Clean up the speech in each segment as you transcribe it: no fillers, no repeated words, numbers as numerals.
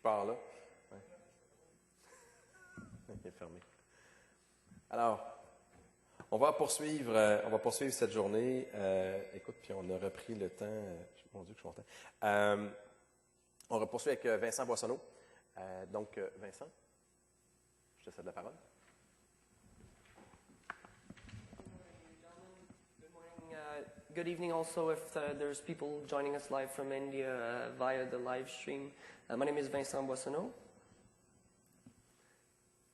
pars là. Ouais. Il est fermé. Alors, on va poursuivre cette journée. Écoute, puis on a repris le temps. Mon Dieu, que je suis content. On va poursuivre avec Vincent Boissonneau. Donc, Vincent, je te cède la parole. Good evening also if there's people joining us live from India via the live stream. My name is Vincent Boissonneau.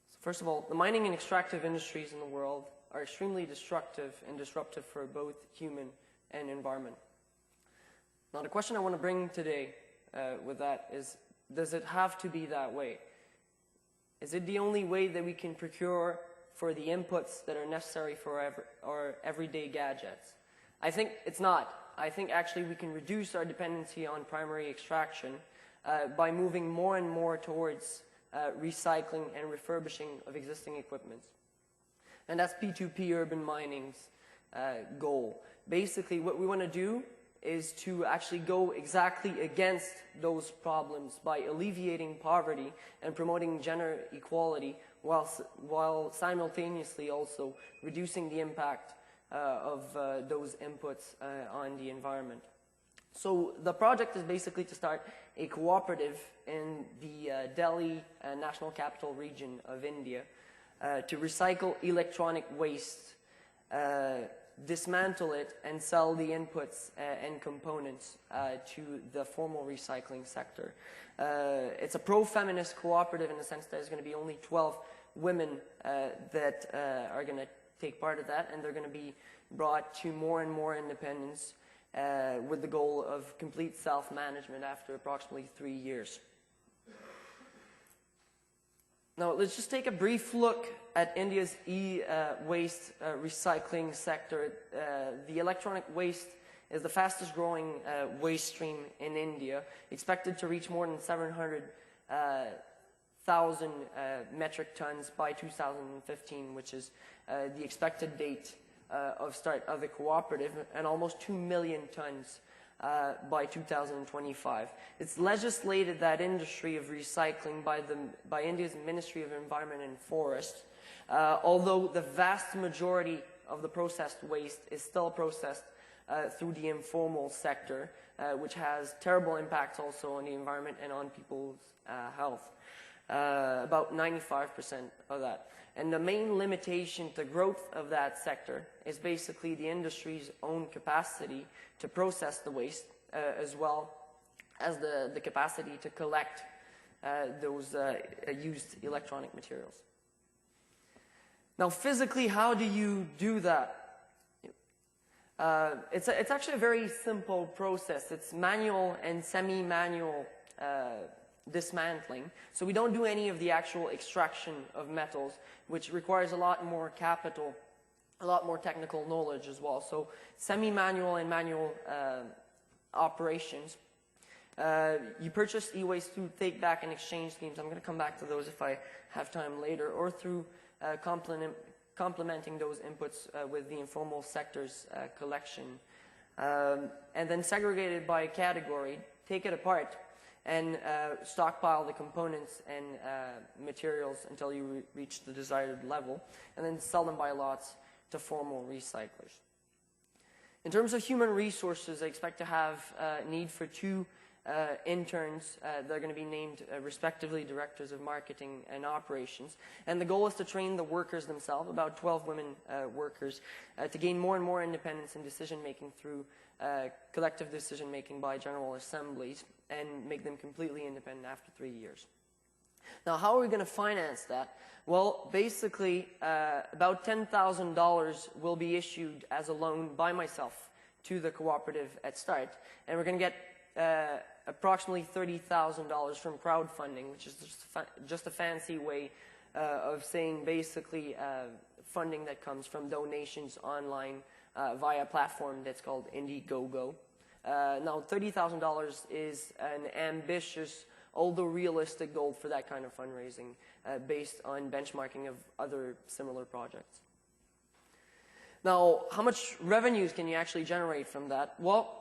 So first of all, the mining and extractive industries in the world are extremely destructive and disruptive for both human and environment. Now the question I want to bring today with that is, does it have to be that way? Is it the only way that we can procure for the inputs that are necessary for our everyday gadgets? I think it's not. I think actually we can reduce our dependency on primary extraction by moving more and more towards recycling and refurbishing of existing equipment. And that's P2P urban mining's goal. Basically what we want to do is to actually go exactly against those problems by alleviating poverty and promoting gender equality while simultaneously also reducing the impact of those inputs on the environment. So the project is basically to start a cooperative in the Delhi National Capital region of India to recycle electronic waste, dismantle it and sell the inputs and components to the formal recycling sector. It's a pro-feminist cooperative in the sense that there's going to be only 12 women that are going to take part of that, and they're going to be brought to more and more independence with the goal of complete self-management after approximately 3 years. Now, let's just take a brief look at India's e-waste recycling sector. The electronic waste is the fastest growing waste stream in India, expected to reach more than 700,000 metric tons by 2015, which is the expected date of start of the cooperative, and almost 2 million tons by 2025. It's legislated that industry of recycling by India's Ministry of Environment and Forest, although the vast majority of the processed waste is still processed through the informal sector, which has terrible impacts also on the environment and on people's health. About 95% of that. And the main limitation to growth of that sector is basically the industry's own capacity to process the waste, as well as the capacity to collect those used electronic materials. Now, physically, how do you do that? It's actually a very simple process. It's manual and semi-manual dismantling. So we don't do any of the actual extraction of metals, which requires a lot more capital, a lot more technical knowledge as well. So semi-manual and manual operations. You purchase e-waste through take-back and exchange schemes. I'm going to come back to those if I have time later, or through complementing those inputs with the informal sector's collection. And then segregated by category, take it apart, and stockpile the components and materials until you reach the desired level, and then sell them by lots to formal recyclers. In terms of human resources, I expect to have need for 2 interns. They're going to be named respectively directors of marketing and operations, and the goal is to train the workers themselves, about 12 women workers, to gain more and more independence in decision making through collective decision making by general assemblies, and make them completely independent after 3 years. Now, how are we going to finance that? Well, basically, about $10,000 will be issued as a loan by myself to the cooperative at start, and we're going to get approximately $30,000 from crowdfunding, which is just a fancy way of saying basically funding that comes from donations online via a platform that's called Indiegogo. Now, $30,000 is an ambitious, although realistic goal for that kind of fundraising based on benchmarking of other similar projects. Now, how much revenues can you actually generate from that? Well,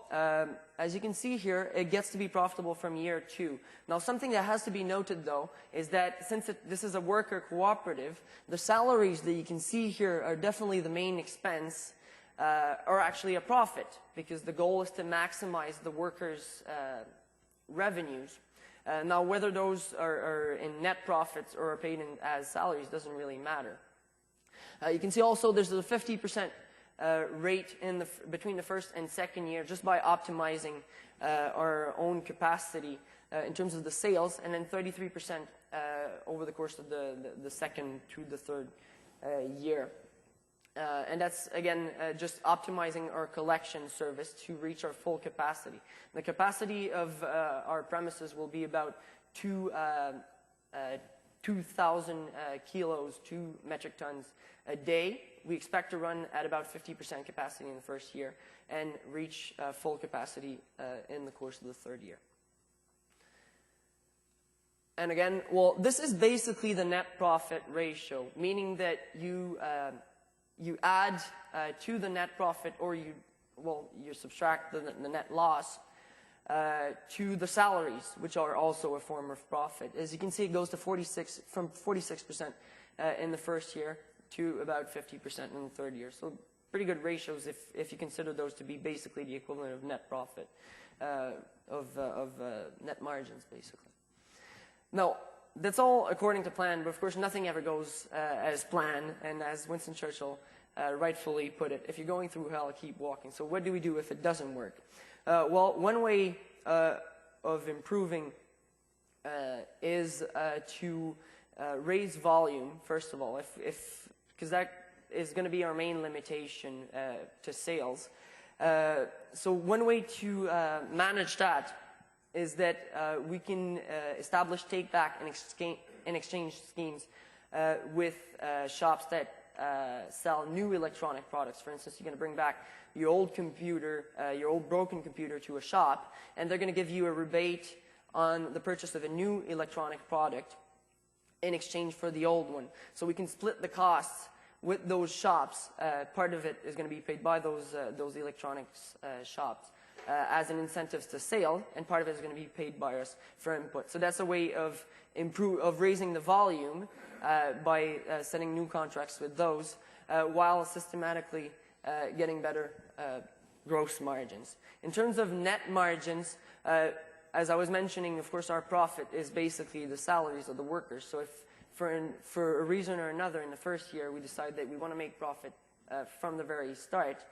as you can see here, it gets to be profitable from year 2. Now, something that has to be noted, though, is that since this is a worker cooperative, the salaries that you can see here are definitely the main expense, or actually a profit, because the goal is to maximize the workers' revenues. Now, whether those are in net profits or are paid as salaries doesn't really matter. You can see also there's a 50% rate between the first and second year just by optimizing our own capacity in terms of the sales, and then 33% over the course of the second to the third year. And that's, again, just optimizing our collection service to reach our full capacity. The capacity of our premises will be about 2,000 kilos, 2 metric tons a day. We expect to run at about 50% capacity in the first year and reach full capacity in the course of the third year. And again, well, this is basically the net profit ratio, meaning that you add to the net profit, or you subtract the net loss to the salaries, which are also a form of profit. As you can see, it goes to from 46% in the first year to about 50% in the third year. So pretty good ratios if you consider those to be basically the equivalent of net profit, of net margins, basically. Now, that's all according to plan, but of course nothing ever goes as planned, and as Winston Churchill rightfully put it, if you're going through hell, keep walking. So what do we do if it doesn't work? Well, one way of improving is to raise volume, first of all, because that is going to be our main limitation to sales. So one way to manage that is that we can establish take-back and exchange schemes with shops that sell new electronic products. For instance, you're going to bring back your old computer, your old broken computer to a shop, and they're going to give you a rebate on the purchase of a new electronic product in exchange for the old one. So we can split the costs with those shops. Part of it is going to be paid by those electronics shops as an incentive to sale, and part of it is going to be paid by us for input. So that's a way of raising the volume by setting new contracts with those, while systematically getting better gross margins. In terms of net margins, as I was mentioning, of course, our profit is basically the salaries of the workers. So if for a reason or another in the first year we decide that we want to make profit from the very start,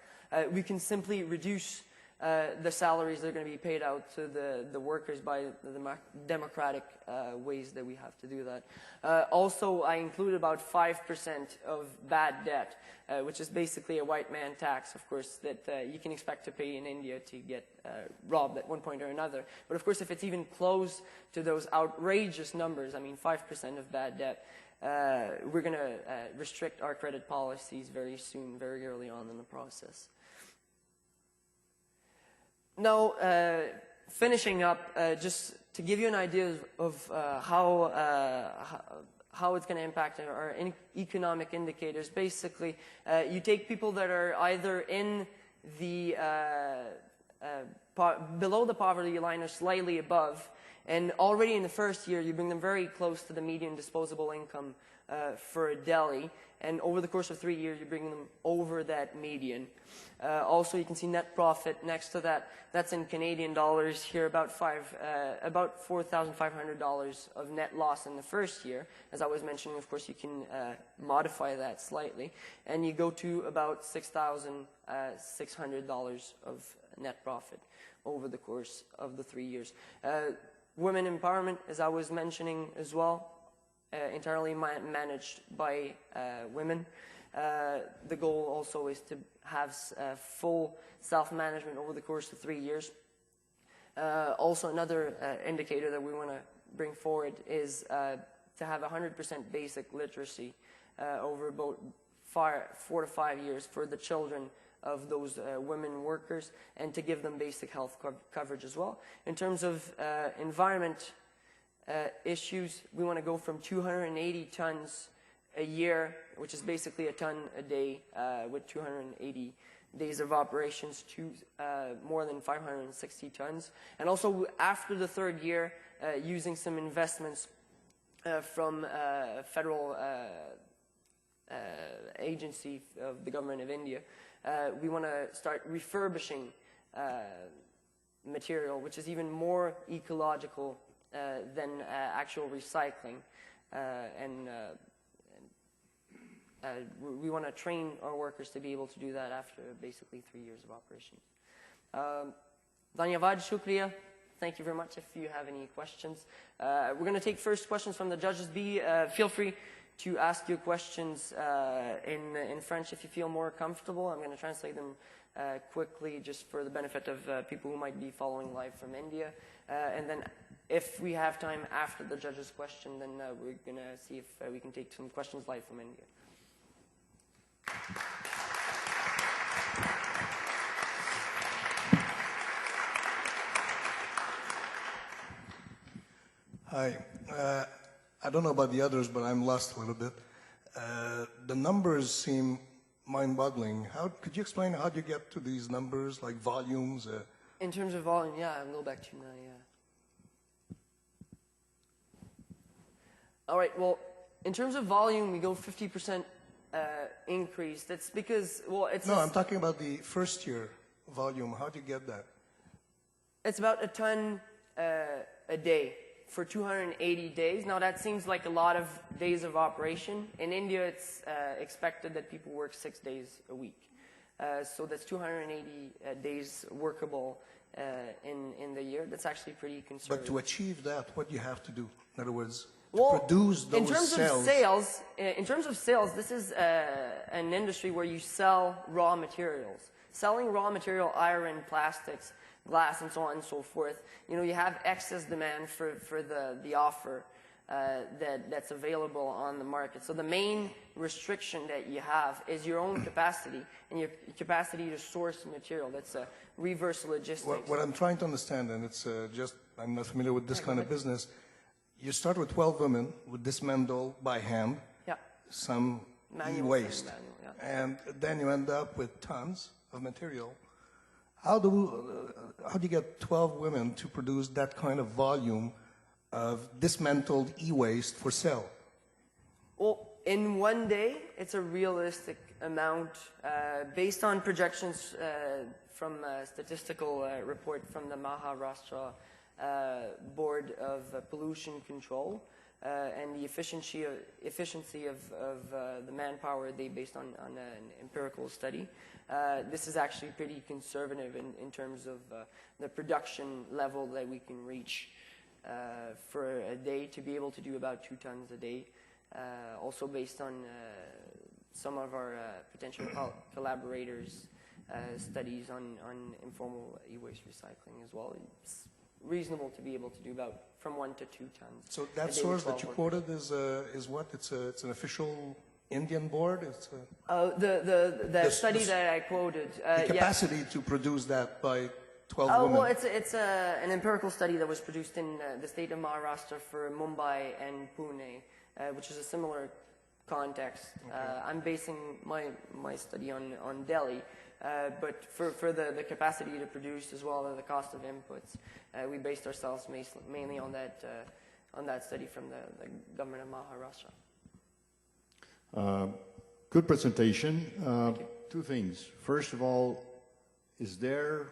we can simply reduce the salaries that are going to be paid out to the workers by the democratic ways that we have to do that. Also, I include about 5% of bad debt, which is basically a white man tax, of course, that you can expect to pay in India to get robbed at one point or another. But of course, if it's even close to those outrageous numbers, I mean 5% of bad debt, we're going to restrict our credit policies very soon, very early on in the process. Now, finishing up, just to give you an idea of how it's going to impact our economic indicators. Basically, you take people that are either in the below the poverty line or slightly above, and already in the first year, you bring them very close to the median disposable income for Delhi. And over the course of 3 years, you bring them over that median. Also, you can see net profit next to that. That's in Canadian dollars here, about $4,500 of net loss in the first year. As I was mentioning, of course, you can modify that slightly. And you go to about $6,600 of net profit over the course of the 3 years. Women empowerment, as I was mentioning as well, entirely managed by women. The goal also is to have full self-management over the course of 3 years. Also, another indicator that we want to bring forward is to have 100% basic literacy over about 4 to 5 years for the children of those women workers, and to give them basic health coverage as well. In terms of environment issues, we want to go from 280 tons a year, which is basically a ton a day with 280 days of operations, to more than 560 tons. And also after the third year, using some investments from a federal agency of the government of India, we want to start refurbishing material, which is even more ecological than actual recycling. We want to train our workers to be able to do that after basically 3 years of operations. Dhanyavad, shukriya. Thank you very much. If you have any questions, we're going to take first questions from the judges. Feel free to ask your questions in French if you feel more comfortable. I'm going to translate them quickly just for the benefit of people who might be following live from India. And then if we have time after the judge's question, then we're going to see if we can take some questions live from India. Hi. I don't know about the others, but I'm lost a little bit. The numbers seem mind-boggling. Could you explain how you get to these numbers, like volumes? In terms of volume, yeah, I'll go back to my... All right, well, in terms of volume, we go 50% increase. That's because, well, it's... No, I'm talking about the first year volume. How do you get that? It's about a ton a day for 280 days. Now, that seems like a lot of days of operation. In India, it's expected that people work 6 days a week. So that's 280 days workable in the year. That's actually pretty conservative. But to achieve that, what do you have to do? In other words, well, produce those in terms cells. in terms of sales, this is an industry where you sell raw materials. Selling raw material, iron, plastics, glass, and so on and so forth. You know, you have excess demand for the offer that's available on the market. So the main restriction that you have is your own capacity and your capacity to source material. That's a reverse logistics. What I'm trying to understand, and it's just, I'm not familiar with this kind of business. You start with 12 women would dismantle by hand some e-waste, and then you end up with tons of material. How do you get 12 women to produce that kind of volume of dismantled e-waste for sale? Well, in one day, it's a realistic amount based on projections from a statistical report from the Maharashtra Board of Pollution Control and the efficiency of the manpower they based on an empirical study. This is actually pretty conservative in terms of the production level that we can reach for a day to be able to do about 2 tons a day. Also based on some of our potential collaborators' studies on informal e-waste recycling as well. It's reasonable to be able to do about from 1 to 2 tons. So that source that you quoted is what? It's an official Indian board? It's the study that I quoted. The capacity to produce that by 12 women. Well, it's an empirical study that was produced in the state of Maharashtra for Mumbai and Pune, which is a similar context. Okay. I'm basing my study on Delhi, but for the capacity to produce as well as the cost of inputs, we based ourselves mainly on that study from the government of Maharashtra. Good presentation. 2 things. First of all, is there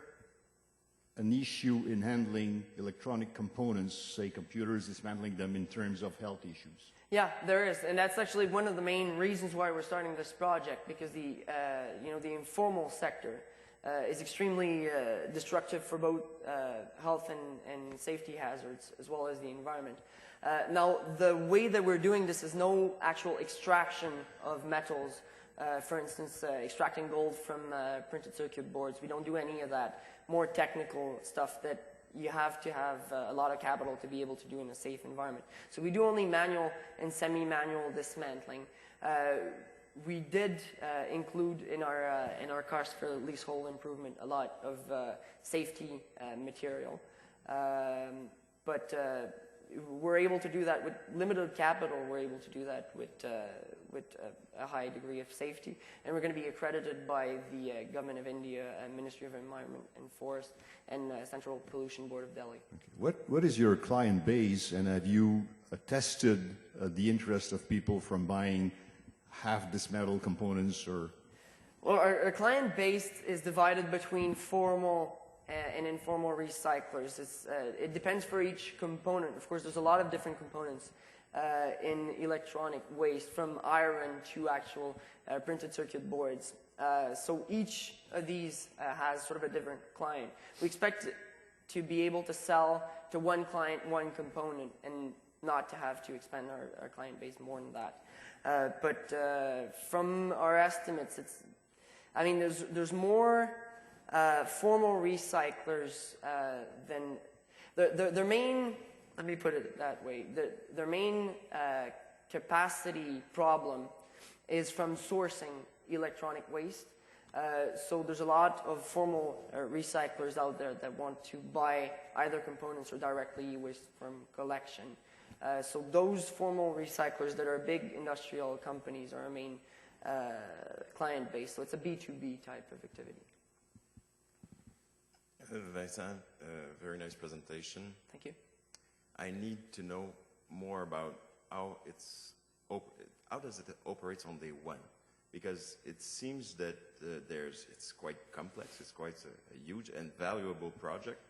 an issue in handling electronic components, say computers, dismantling them in terms of health issues? Yeah, there is, and that's actually one of the main reasons why we're starting this project, because the informal sector is extremely destructive for both health and safety hazards as well as the environment. Now, the way that we're doing this is no actual extraction of metals. For instance, extracting gold from printed circuit boards. We don't do any of that more technical stuff that you have to have a lot of capital to be able to do in a safe environment. So we do only manual and semi-manual dismantling. We did include in our cost for leasehold improvement a lot of safety material, but we're able to do that with limited capital. We're able to do that with with a high degree of safety. And we're going to be accredited by the Government of India, Ministry of Environment and Forest, and Central Pollution Board of Delhi. Okay. What is your client base, and have you tested the interest of people from buying half dismantled components or? Well, our client base is divided between formal and informal recyclers. It depends for each component. Of course, there's a lot of different components in electronic waste, from iron to actual printed circuit boards. So each of these has sort of a different client. We expect to be able to sell to one client, one component, and not to have to expand our client base more than that. But from our estimates, there's more formal recyclers than their main. Let me put it that way. Their main capacity problem is from sourcing electronic waste. So there's a lot of formal recyclers out there that want to buy either components or directly e-waste from collection. So those formal recyclers that are big industrial companies are our main client base. So it's a B2B type of activity. Vincent, very nice presentation. Thank you. I need to know more about how does it operate on day one, because it seems that it's quite complex. It's quite a huge and valuable project.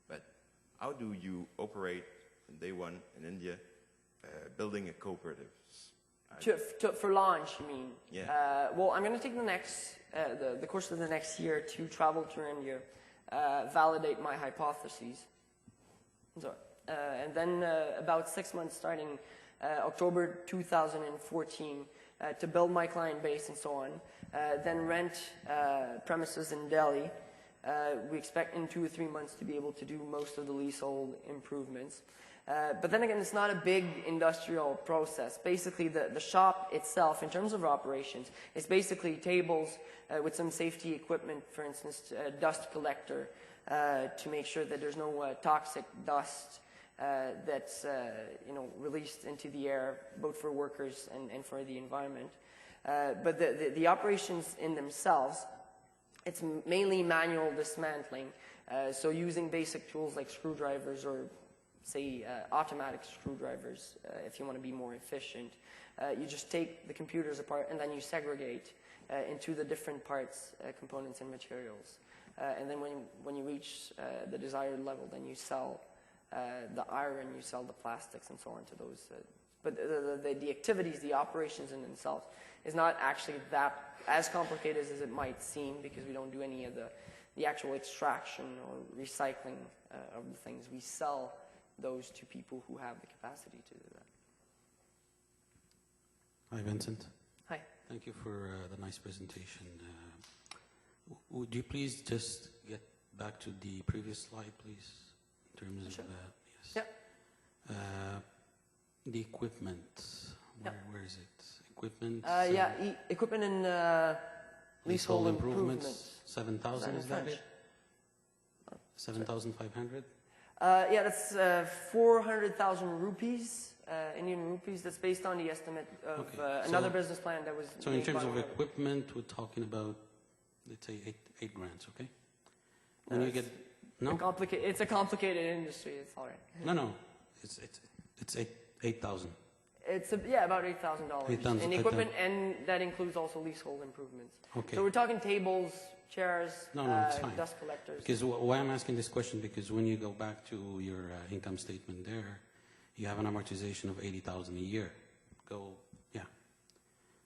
But how do you operate on day one in India, building a cooperative? For launch, you mean? Yeah. Well, I'm going to take the course of the next year to travel to India, validate my hypotheses. And then about 6 months, starting October 2014, to build my client base and so on. Then rent premises in Delhi. We expect in 2 or 3 months to be able to do most of the leasehold improvements. But then again, it's not a big industrial process. Basically, the shop itself, in terms of operations, is basically tables with some safety equipment, for instance, a dust collector to make sure that there's no toxic dust that's released into the air, both for workers and for the environment. But the operations in themselves, it's mainly manual dismantling. So using basic tools like screwdrivers or, say, automatic screwdrivers, if you want to be more efficient. You just take the computers apart and then you segregate into the different parts, components, and materials. And then when you reach the desired level, then you sell the iron, you sell the plastics, and so on to those. But the activities, the operations in themselves, is not actually that as complicated as it might seem, because we don't do any of the actual extraction or recycling of the things. We sell those to people who have the capacity to do that. Hi, Vincent. Hi. Thank you for the nice presentation. Would you please just get back to the previous slide, please, in terms Sure. of yes. Yeah. The equipment. Where is it? Equipment. Equipment and leasehold improvements. 7,000, is that it? 7,500. That's 400,000 rupees, Indian rupees. That's based on the estimate of another business plan that was. So in terms of equipment, we're talking about, let's say, eight grand, okay? When you get it's a complicated industry. It's all right. No, it's 8,000. It's about $8,000 in equipment, and that includes also leasehold improvements. Okay. So we're talking tables, chairs, it's fine. dust collectors. Because why I'm asking this question, because when you go back to your income statement there, you have an amortization of 80,000 a year.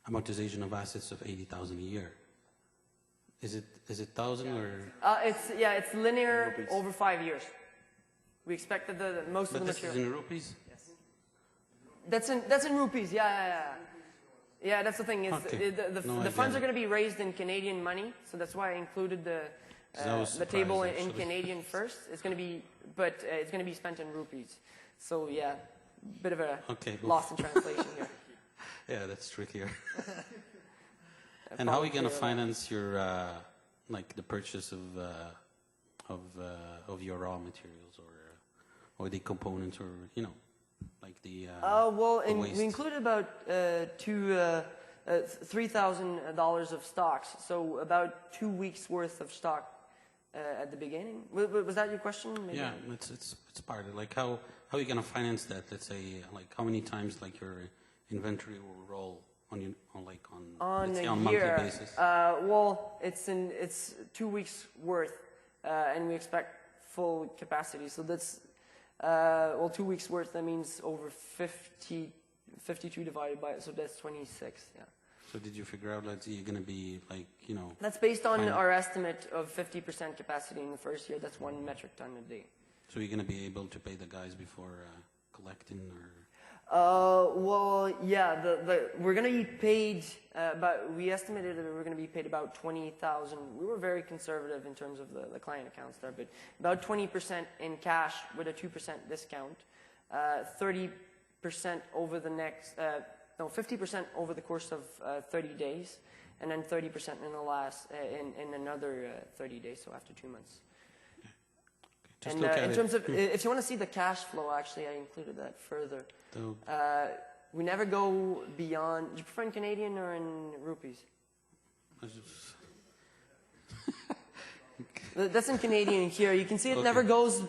Amortization of assets of 80,000 a year. Is it 1,000 or? It's linear over 5 years. We expect that most of the material. This is in rupees? That's in rupees. Yeah, that's the thing. Is the funds are going to be raised in Canadian money, so that's why I included the table in Canadian first. It's going to be, but it's going to be spent in rupees. So yeah, bit of a loss in translation here. Yeah, that's trickier. And how are you going to finance your the purchase of your raw materials or the components or like the we included about $3,000 of stocks, so about 2 weeks worth of stock at the beginning. Was that your question? Maybe? Yeah, it's part of it. Like how are you going to finance that? Let's say like how many times like your inventory will roll on let's say on a monthly basis? Well, it's 2 weeks worth, and we expect full capacity. So that's 2 weeks worth. That means over 52 divided by it. So that's 26. Yeah. So did you figure out, let's say, you're going to be like, That's based on our estimate of 50% capacity in the first year. That's 1 metric ton a day. So you're going to be able to pay the guys before collecting, or? Well, yeah. We're going to be paid. We estimated that we were going to be paid about 20,000. We were very conservative in terms of the client accounts there, but about 20% in cash with a 2% discount, 30% over the next. 50% over the course of 30 days, and then 30% in the last in another 30 days, so after 2 months. Okay. And in terms of, if you want to see the cash flow, actually, I included that further. We never go beyond. Do you prefer in Canadian or in rupees? That's in Canadian here. You can see it never goes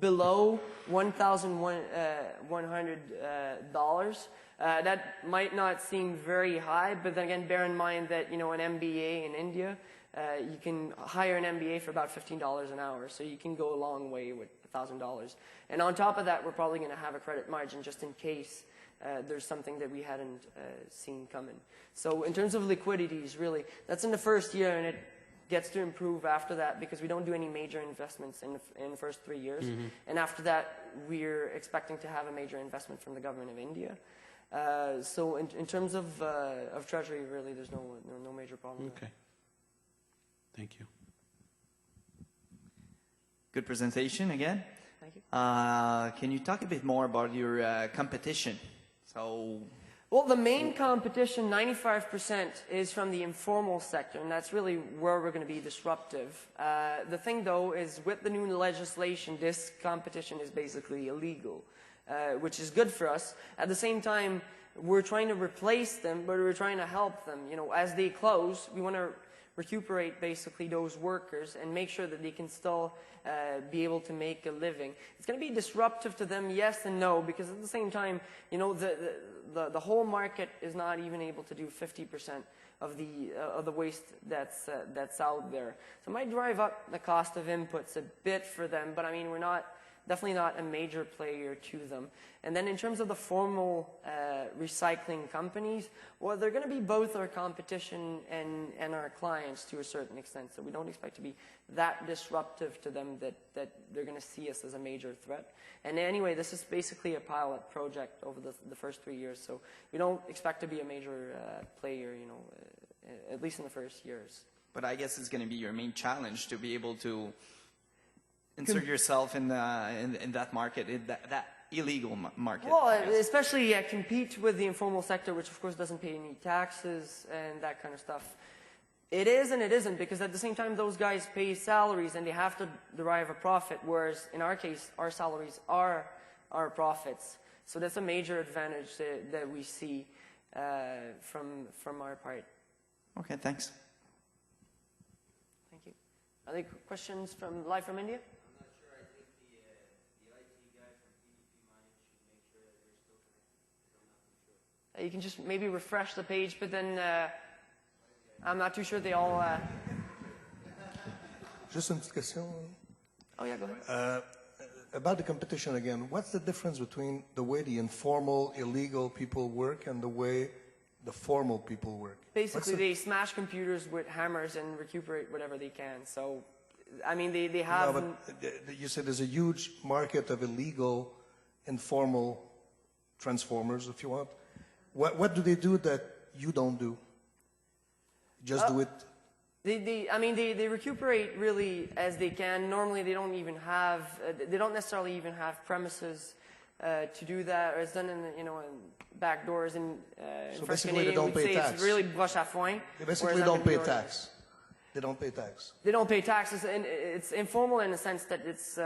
below $1,100. That might not seem very high, but then again, bear in mind that, an MBA in India, you can hire an MBA for about $15 an hour, so you can go a long way with $1,000. And on top of that, we're probably going to have a credit margin just in case there's something that we hadn't seen coming. So in terms of liquidities, really, that's in the first year, and it gets to improve after that because we don't do any major investments in the first 3 years. Mm-hmm. And after that, we're expecting to have a major investment from the government of India. So in terms of treasury, really, there's no major problem. Okay. Thank you. Good presentation again. Thank you. Can you talk a bit more about your competition? Well, the main competition, 95%, is from the informal sector, and that's really where we're going to be disruptive. The thing, though, is with the new legislation, this competition is basically illegal. Which is good for us. At the same time, we're trying to replace them, but we're trying to help them. As they close, we want to recuperate basically those workers and make sure that they can still be able to make a living. It's going to be disruptive to them, yes and no, because at the same time, the whole market is not even able to do 50% of the waste that's out there. So it might drive up the cost of inputs a bit for them, but I mean, we're definitely not a major player to them. And then in terms of the formal recycling companies, well, they're going to be both our competition and our clients to a certain extent. So we don't expect to be that disruptive to them that they're going to see us as a major threat. And anyway, this is basically a pilot project over the first 3 years. So we don't expect to be a major player, at least in the first years. But I guess it's going to be your main challenge to be able to insert yourself in that market, in that illegal market. Well, especially compete with the informal sector, which of course doesn't pay any taxes and that kind of stuff. It is and it isn't, because at the same time those guys pay salaries and they have to derive a profit, whereas in our case, our salaries are our profits. So that's a major advantage that we see from our part. Okay, thanks. Thank you. Are there questions live from India? You can just maybe refresh the page, but then I'm not too sure they all... Just une petite question. Oh, yeah, go ahead. About the competition again, what's the difference between the way the informal, illegal people work and the way the formal people work? Basically, they smash computers with hammers and recuperate whatever they can. So, I mean, they have... No, but you said there's a huge market of illegal, informal transformers, if you want. What do they do that you don't do? Just do it? They recuperate really as they can. Normally, they don't necessarily even have premises to do that, or it's done in back doors. So First basically, Canadian they don't would pay say tax. it's really brush à foin. They basically don't pay tax. They don't pay tax. They don't pay taxes, and it's informal in the sense that it's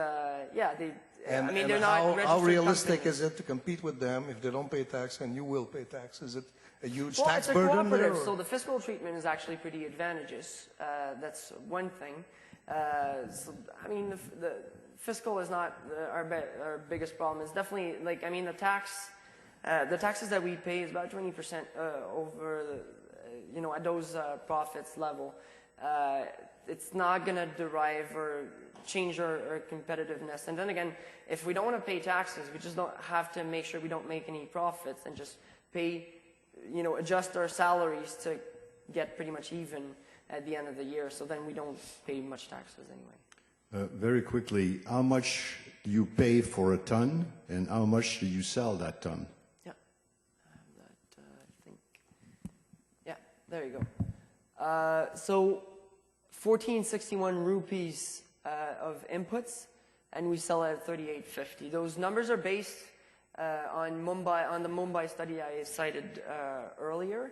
they're not registered how realistic companies. is it to compete with them if they don't pay tax and you will pay tax? Is a huge Well, tax it's a burden cooperative, there? so the fiscal treatment is actually pretty advantageous. That's one thing. So, I mean, the fiscal is not our biggest problem. It's definitely, like, I mean, the taxes that we pay is about 20% over the, you know, at those profits level. It's not going to derive or change our competitiveness. And then again, if we don't want to pay taxes, we just don't have to make sure we don't make any profits and just pay, you know, adjust our salaries to get pretty much even at the end of the year. So then we don't pay much taxes anyway. Very quickly, how much do you pay for a ton, and how much do you sell that ton? Yeah, I think, yeah, there you go. So 1461 rupees of inputs, and we sell it at 38.50. Those numbers are based on the Mumbai study I cited earlier.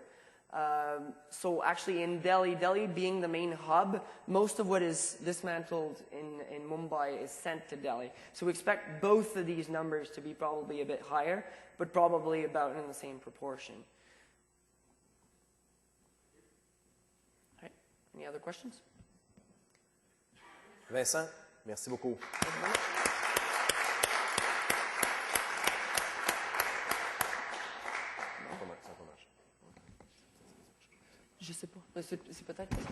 So actually in Delhi being the main hub, most of what is dismantled in Mumbai is sent to Delhi. So we expect both of these numbers to be probably a bit higher, but probably about in the same proportion. All right. Any other questions? Vincent, merci beaucoup. Je sais pas. C'est peut-être parce que